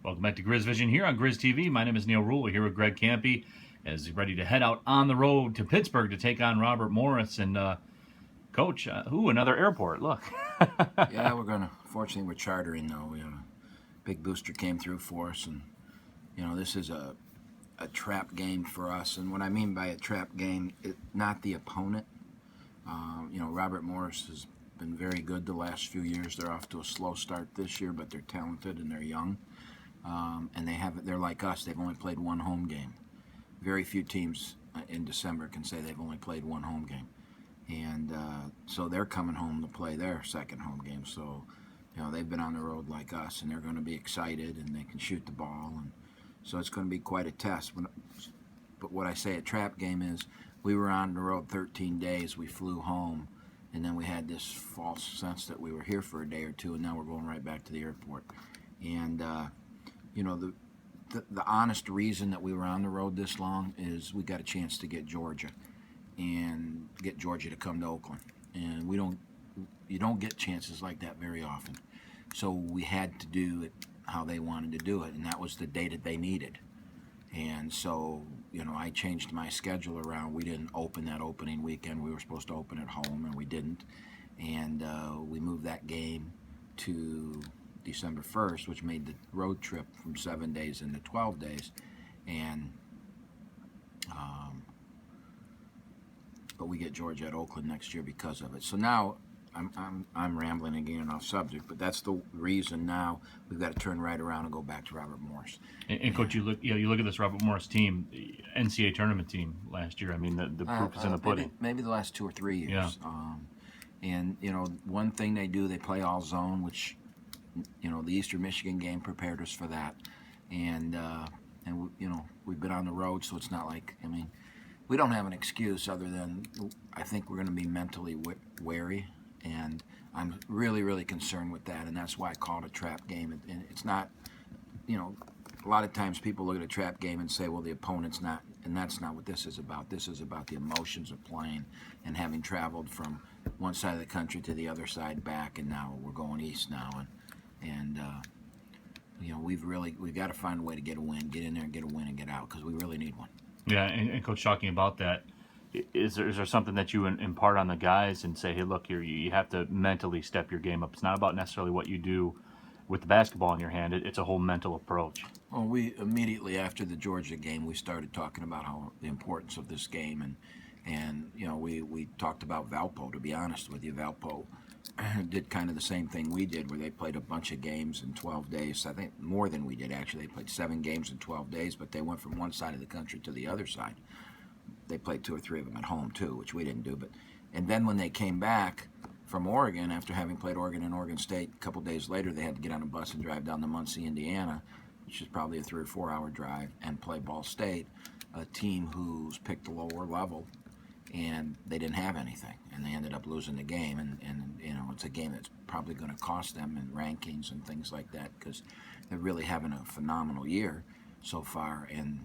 Welcome back to Grizz Vision here on Grizz TV. My name is Neal Ruhl. We're here with Greg Kampe as he's ready to head out on the road to Pittsburgh to take on Robert Morris. And, Coach, another airport. Look. Yeah, fortunately, we're chartering, though. We have a big booster came through for us. And, this is a trap game for us. And what I mean by a trap game, not the opponent. Robert Morris has been very good the last few years. They're off to a slow start this year, but they're talented and they're young. And they're like us. They've only played one home game. Very few teams in December can say they've only played one home game. And so they're coming home to play their second home game. So, they've been on the road like us, and they're going to be excited, and they can shoot the ball. And so it's going to be quite a test. But what I say a trap game is we were on the road 13 days. We flew home, and then we had this false sense that we were here for a day or two, and now we're going right back to the airport. And, the honest reason that we were on the road this long is we got a chance to get Georgia and get Georgia to come to Oakland. And you don't get chances like that very often. So we had to do it how they wanted to do it, and that was the date that they needed. And so, I changed my schedule around. We didn't open that opening weekend. We were supposed to open at home, and we didn't. And we moved that game to December 1st, which made the road trip from 7 days into 12 days. And but we get Georgia at Oakland next year because of it. So now I'm rambling again off subject, but that's the reason now we've got to turn right around and go back to Robert Morris. And Coach, you look at this Robert Morris team, the NCAA tournament team last year. I mean, the proof is in the pudding. Maybe the last 2 or 3 years. Yeah. And one thing they do, they play all zone, which the Eastern Michigan game prepared us for that. And we've been on the road, so it's not like, we don't have an excuse other than I think we're going to be mentally wary, and I'm really, really concerned with that, and that's why I call it a trap game. And it's not, a lot of times people look at a trap game and say, well, the opponent's not, and that's not what this is about. This is about the emotions of playing and having traveled from one side of the country to the other side back, and now we're going east now, and we've got to find a way to get a win, get in there and get a win and get out, because we really need one. Yeah, and Coach, talking about that, is there something that you impart on the guys and say, hey, look, you have to mentally step your game up? It's not about necessarily what you do with the basketball in your hand. It's a whole mental approach. Well, we immediately after the Georgia game, we started talking about the importance of this game, and we talked about Valpo. To be honest with you, Valpo did kind of the same thing we did, where they played a bunch of games in 12 days. I think more than we did, actually. They played 7 games in 12 days, but they went from one side of the country to the other side. They played 2 or 3 of them at home, too, which we didn't do. And then when they came back from Oregon, after having played Oregon and Oregon State, a couple days later, they had to get on a bus and drive down to Muncie, Indiana, which is probably a 3 or 4 hour drive, and play Ball State, a team who's picked a lower level, and they didn't have anything, and they ended up losing the game. And it's a game that's probably going to cost them in rankings and things like that, because they're really having a phenomenal year so far. And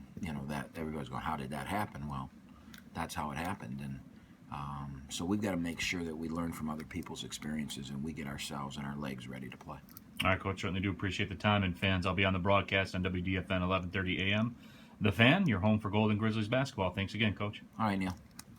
that everybody's going, how did that happen? Well, that's how it happened. And so we've got to make sure that we learn from other people's experiences and we get ourselves and our legs ready to play. All right, Coach, certainly do appreciate the time. And fans, I'll be on the broadcast on WDFN 11:30 a.m. The Fan, your home for Golden Grizzlies basketball. Thanks again, Coach. All right, Neal.